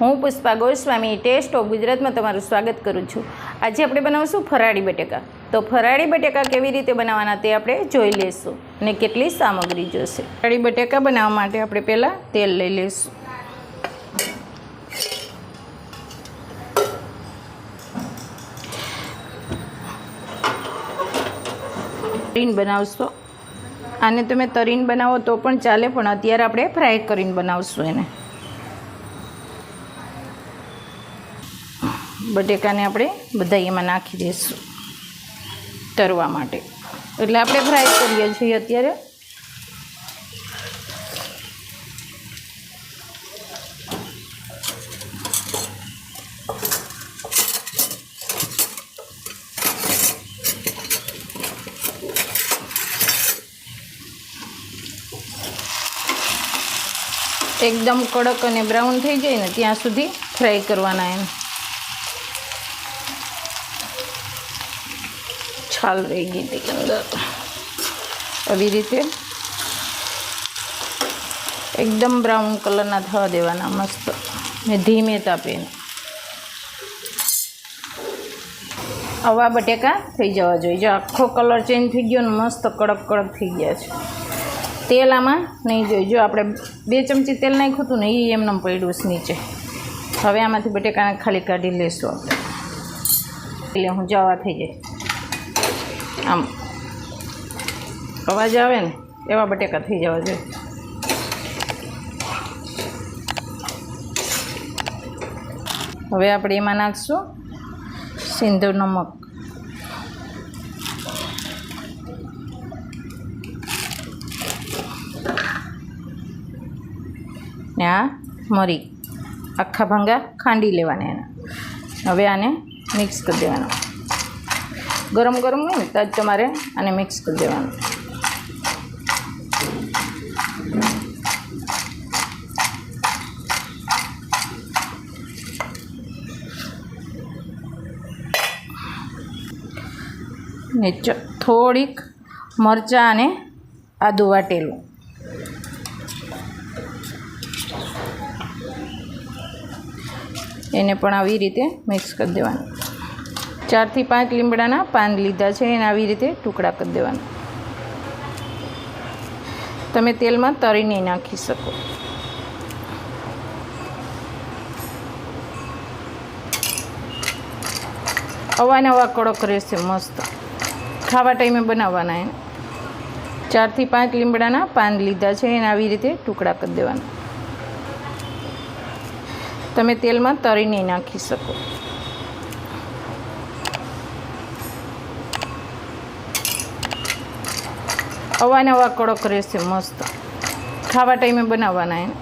હું Pushpa Goswami test of ગુજરાતમાં તમારું સ્વાગત કરું છું। આજે આપણે બનાવશું ફરાળી બટેકા। તો ફરાળી બટેકા કેવી રીતે બનાવવાના તે આપણે જોઈ લઈશું અને કેટલી સામગ્રી જોઈશે। ફરાળી બટેકા બનાવવા માટે આપણે પહેલાં તેલ લઈ લઈશું। તરીને બનાવશો, આને તમે તરીને બનાવો તો પણ ચાલે, પણ અત્યારે આપણે ફ્રાય કરીને બનાવશું એને। બટેકાને આપણે બધા એમાં નાખી દઈશું તરવા માટે, એટલે આપણે ફ્રાય કરીએ છીએ અત્યારે। એકદમ કડક અને બ્રાઉન થઈ જાય ને ત્યાં સુધી ફ્રાય કરવાના એમ। છાલ રહી ગઈ હતી અંદર, આવી રીતે એકદમ બ્રાઉન કલરના થવા દેવાના મસ્ત ને ધીમે તાપે। આવા બટેકા થઈ જવા જોઈએ। જો આખો કલર ચેન્જ થઈ ગયો ને મસ્ત કડક કડક થઈ ગયા છે। તેલ આમાં નહીં જોઈએ, જો આપણે 2 ચમચી તેલ નાખ્યું હતું ને એ એમને પડ્યું છે નીચે। હવે આમાંથી બટેકાને ખાલી કાઢી લઈશું આપણે, એટલે હું જવા થઈ જાય આમ અવાજ આવે ને એવા બટેકા થઈ જવા જોઈએ। હવે આપણે એમાં નાખશું સિંધુ નમક, ને આ મરી આખા ભંગા ખાંડી લેવાના એના। હવે આને મિક્સ કરી દેવાનું, ગરમ ગરમ હોય ને તો જ તમારે આને મિક્સ કરી દેવાનું। ને થોડીક મરચાં અને આદું વાટેલું, એને પણ આવી રીતે મિક્સ કરી દેવાનું। 4 થી 5 લીમડાના પાન લીધા છે, એને આવી રીતે ટુકડા કરી દેવાના। તમે તેલમાં તળીને નાખી શકો। અવાનવા કડક રહેશે મસ્ત, ખાવા ટાઈમે બનાવવાના એને। 4 થી 5 લીમડાના પાન લીધા છે, એને આવી રીતે ટુકડા કરી દેવાના। તમે તેલમાં તળીને નાખી શકો। અવાનવા કડક રહેશે મસ્ત, ખાવા ટાઈમે બનાવવાના એને।